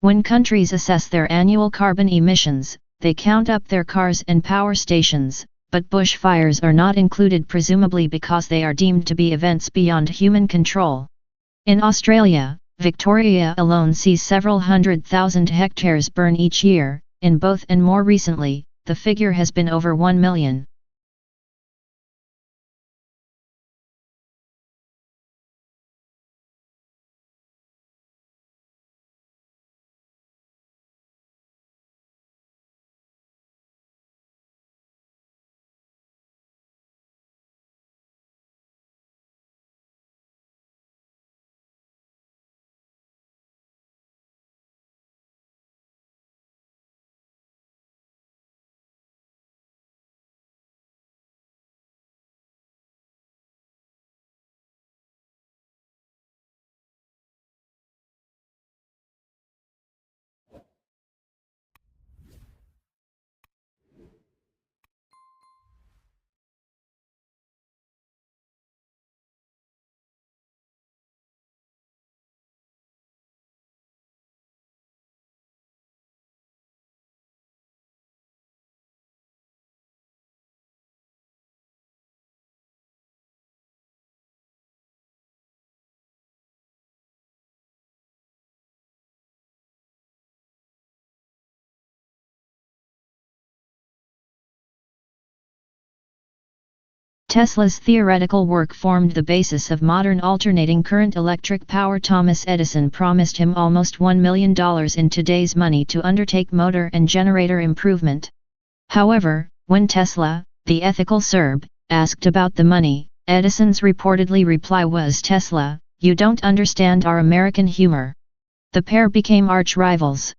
When countries assess their annual carbon emissions, they count up their cars and power stations, but bushfires are not included, presumably because they are deemed to be events beyond human control. In Australia, Victoria alone sees several 100,000 hectares burn each year, in both, and more recently, the figure has been over 1 million. Tesla's theoretical work formed the basis of modern alternating current electric power. Thomas Edison promised him almost $1 million in today's money to undertake motor and generator improvement. However, when Tesla, the ethical Serb, asked about the money, Edison's reportedly reply was, "Tesla, you don't understand our American humor." The pair became arch rivals.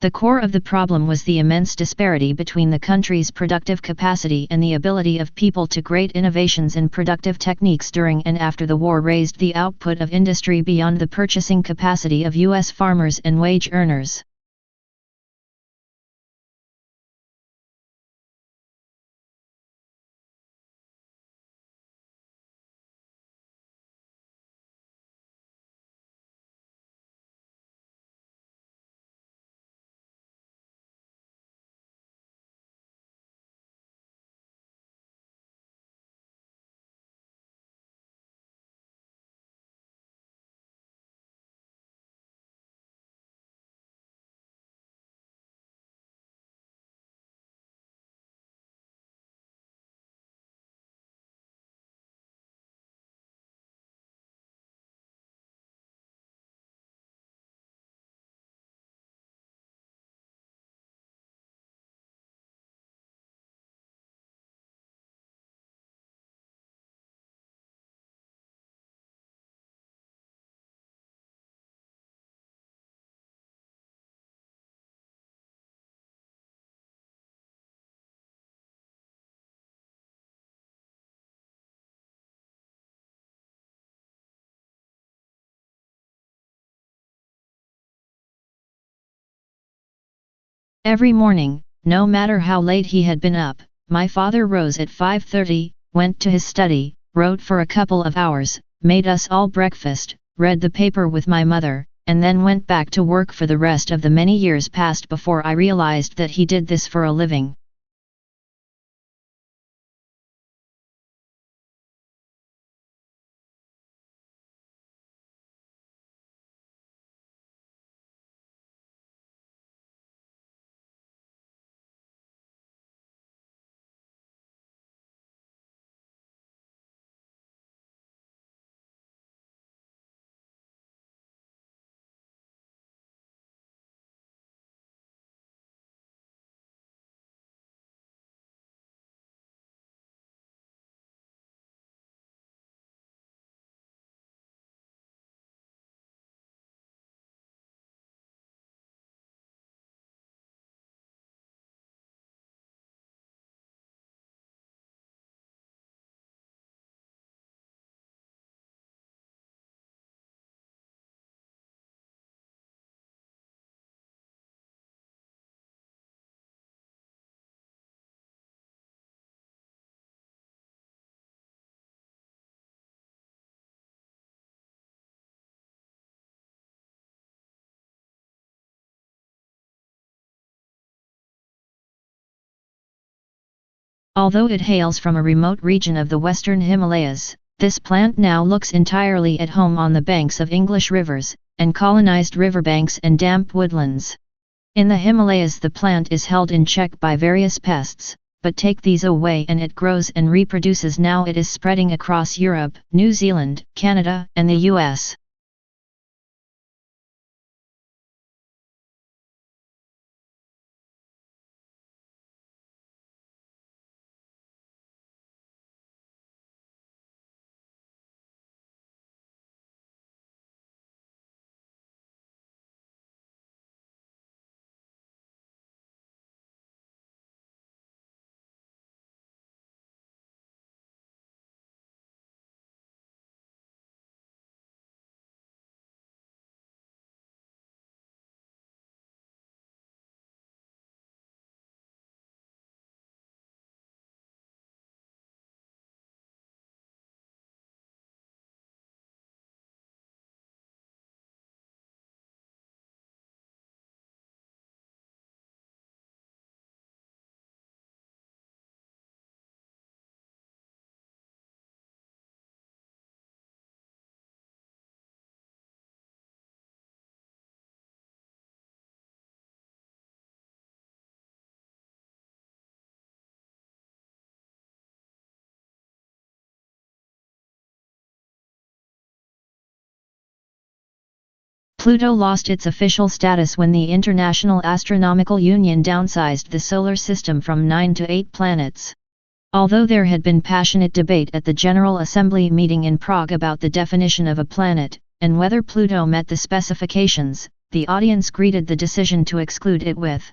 The core of the problem was the immense disparity between the country's productive capacity and the ability of people to great innovations in productive techniques during and after the war raised the output of industry beyond the purchasing capacity of U.S. farmers and wage earners. Every morning, no matter how late he had been up, my father rose at 5:30, went to his study, wrote for a couple of hours, made us all breakfast, read the paper with my mother, and then went back to work for the rest of the many years passed before I realized that he did this for a living. Although it hails from a remote region of the western Himalayas, this plant now looks entirely at home on the banks of English rivers, and colonized riverbanks and damp woodlands. In the Himalayas the plant is held in check by various pests, but take these away and it grows and reproduces. Now it is spreading across Europe, New Zealand, Canada, and the US. Pluto lost its official status when the International Astronomical Union downsized the solar system from 9 to 8 planets. Although there had been passionate debate at the General Assembly meeting in Prague about the definition of a planet, and whether Pluto met the specifications, the audience greeted the decision to exclude it with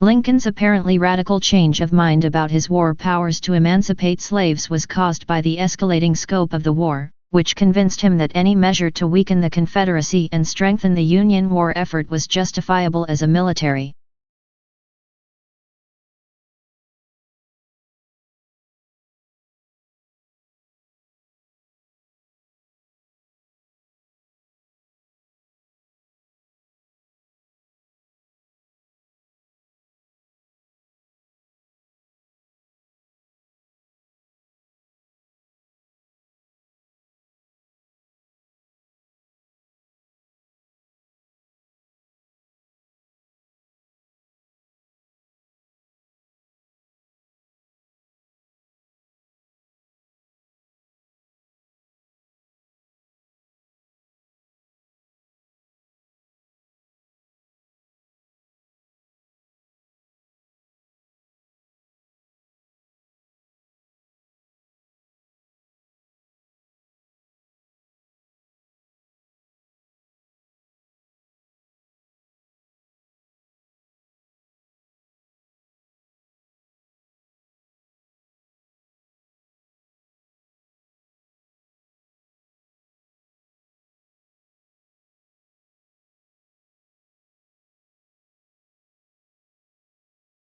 Lincoln's apparently radical change of mind about his war powers to emancipate slaves was caused by the escalating scope of the war, which convinced him that any measure to weaken the Confederacy and strengthen the Union war effort was justifiable as a military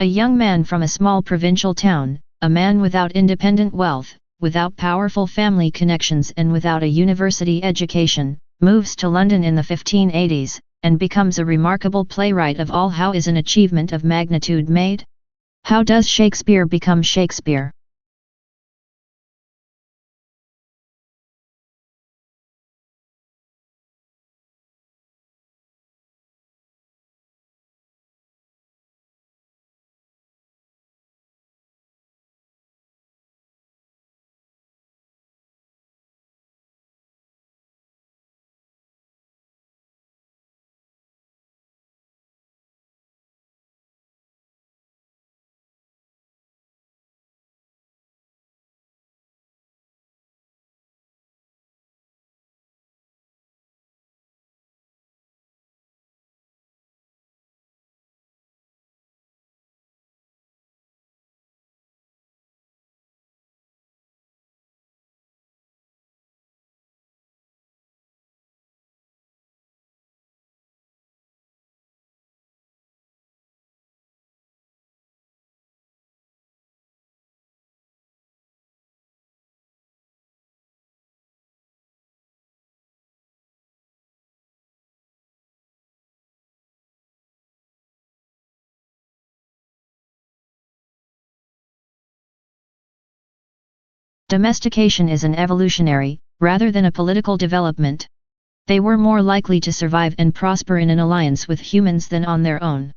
A young man from a small provincial town, a man without independent wealth, without powerful family connections and without a university education, moves to London in the 1580s, and becomes a remarkable playwright of all. How is an achievement of magnitude made? How does Shakespeare become Shakespeare? Domestication is an evolutionary, rather than a political development. They were more likely to survive and prosper in an alliance with humans than on their own.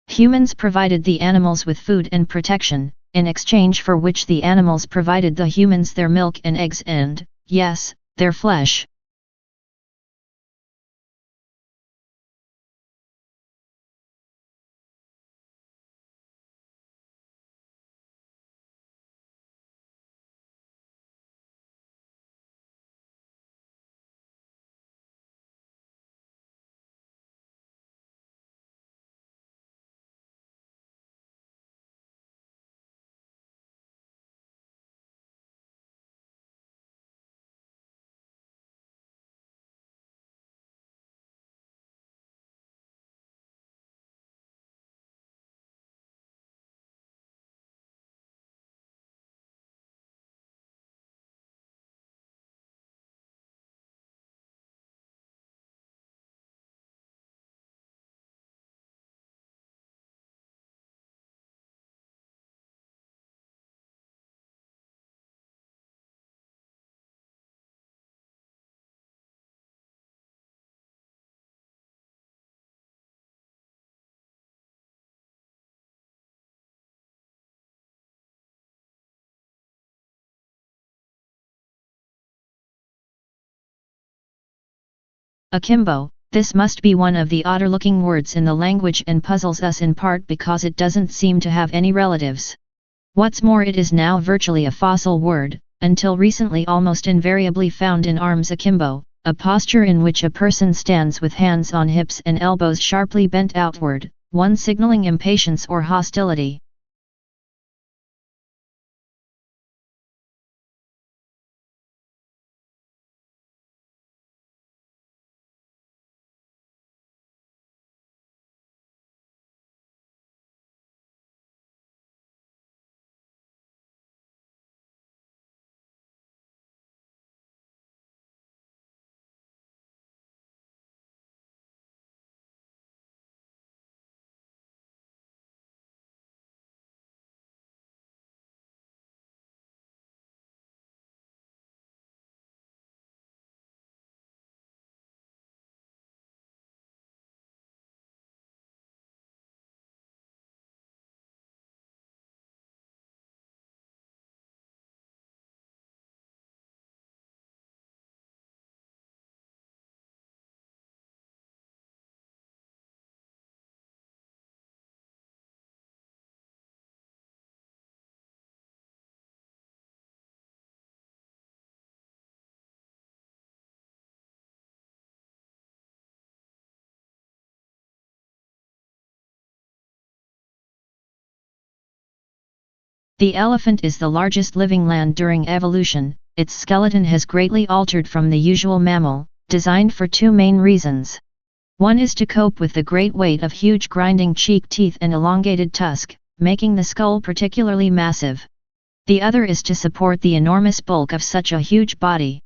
Humans provided the animals with food and protection, in exchange for which the animals provided the humans their milk and eggs and, yes, their flesh. Akimbo, this must be one of the odder-looking words in the language and puzzles us in part because it doesn't seem to have any relatives. What's more, it is now virtually a fossil word, until recently almost invariably found in arms akimbo, a posture in which a person stands with hands on hips and elbows sharply bent outward, one signaling impatience or hostility. The elephant is the largest living land during evolution. Its skeleton has greatly altered from the usual mammal, designed for two main reasons. One is to cope with the great weight of huge grinding cheek teeth and elongated tusk, making the skull particularly massive. The other is to support the enormous bulk of such a huge body.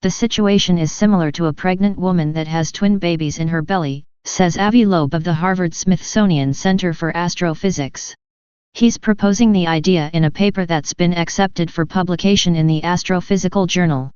The situation is similar to a pregnant woman that has twin babies in her belly, says Avi Loeb of the Harvard-Smithsonian Center for Astrophysics. He's proposing the idea in a paper that's been accepted for publication in the Astrophysical Journal.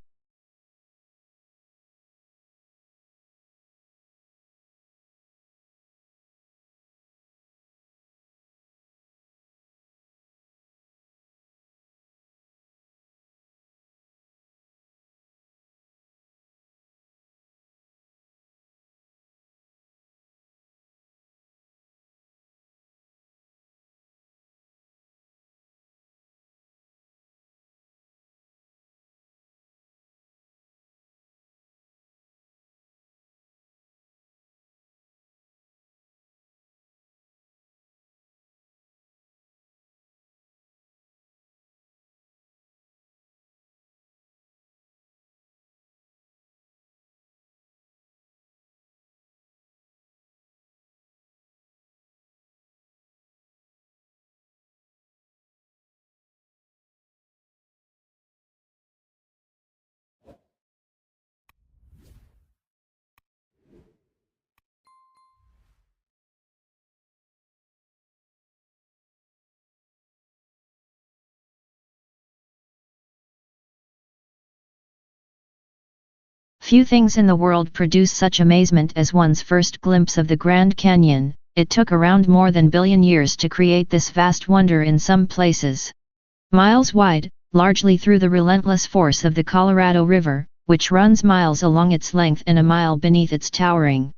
Few things in the world produce such amazement as one's first glimpse of the Grand Canyon. It took around more than billion years to create this vast wonder in some places. Miles wide, largely through the relentless force of the Colorado River, which runs miles along its length and a mile beneath its towering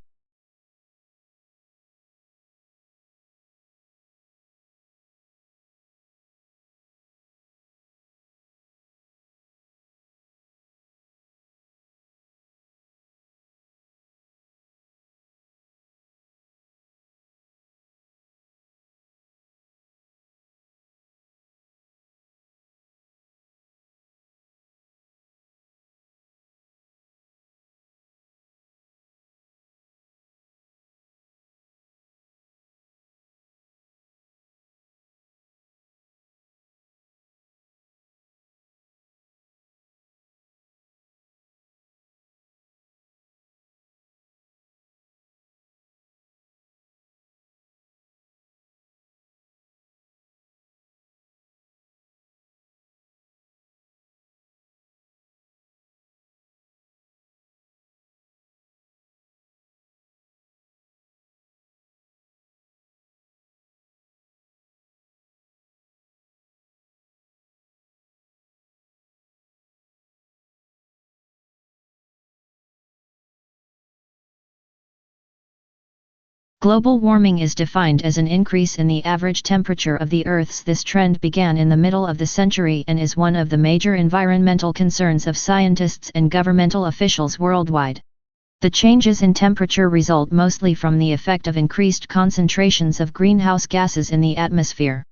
Global warming is defined as an increase in the average temperature of the Earth's. This trend began in the middle of the century and is one of the major environmental concerns of scientists and governmental officials worldwide. The changes in temperature result mostly from the effect of increased concentrations of greenhouse gases in the atmosphere.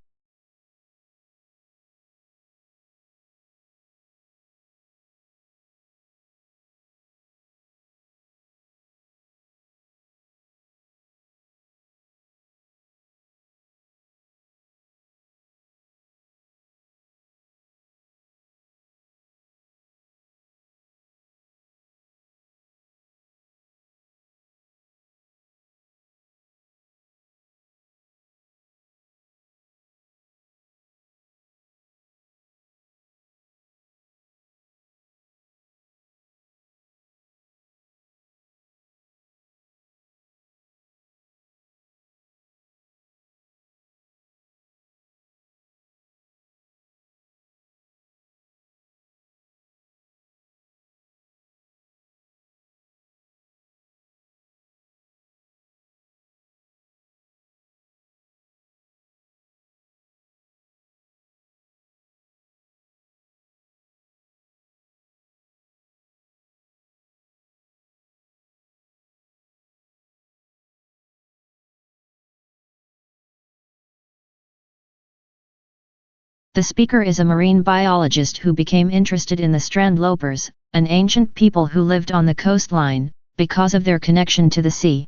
The speaker is a marine biologist who became interested in the strandlopers, an ancient people who lived on the coastline, because of their connection to the sea.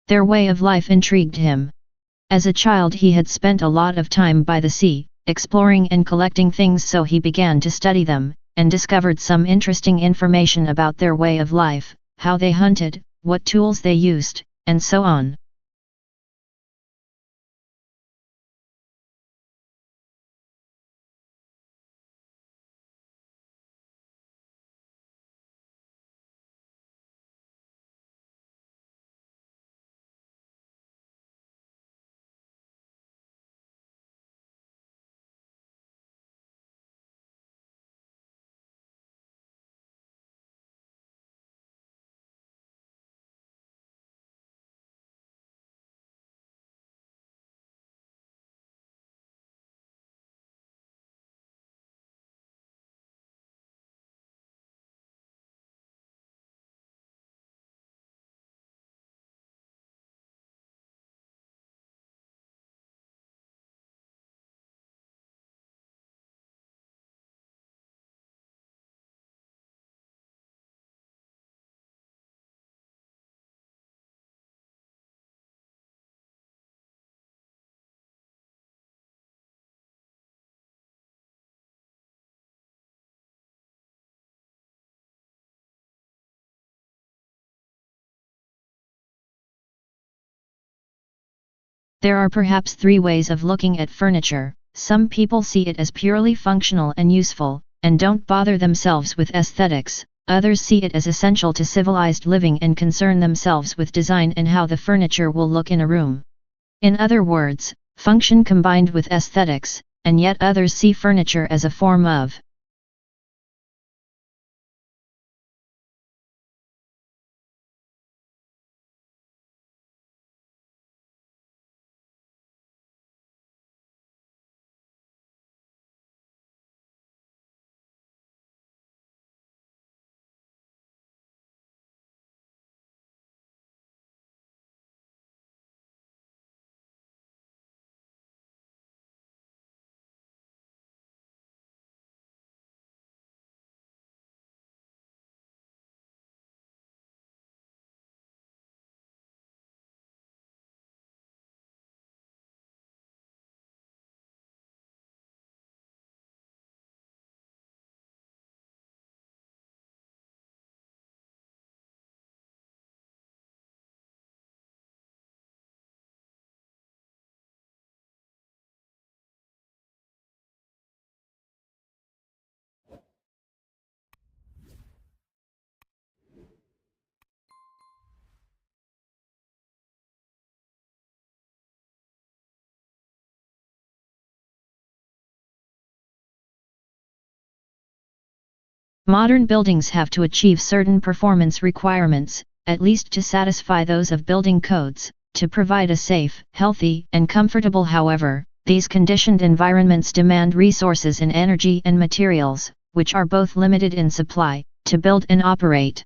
Their way of life intrigued him. As a child he had spent a lot of time by the sea, exploring and collecting things, so he began to study them, and discovered some interesting information about their way of life, how they hunted, what tools they used, and so on. There are perhaps three ways of looking at furniture. Some people see it as purely functional and useful, and don't bother themselves with aesthetics. Others see it as essential to civilized living and concern themselves with design and how the furniture will look in a room. In other words, function combined with aesthetics, and yet others see furniture as a form of modern buildings have to achieve certain performance requirements, at least to satisfy those of building codes, to provide a safe, healthy, and comfortable. However, these conditioned environments demand resources in energy and materials, which are both limited in supply, to build and operate.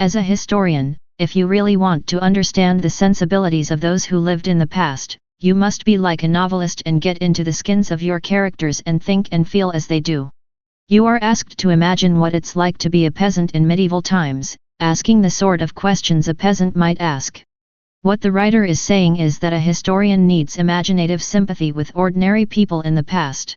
As a historian, if you really want to understand the sensibilities of those who lived in the past, you must be like a novelist and get into the skins of your characters and think and feel as they do. You are asked to imagine what it's like to be a peasant in medieval times, asking the sort of questions a peasant might ask. What the writer is saying is that a historian needs imaginative sympathy with ordinary people in the past.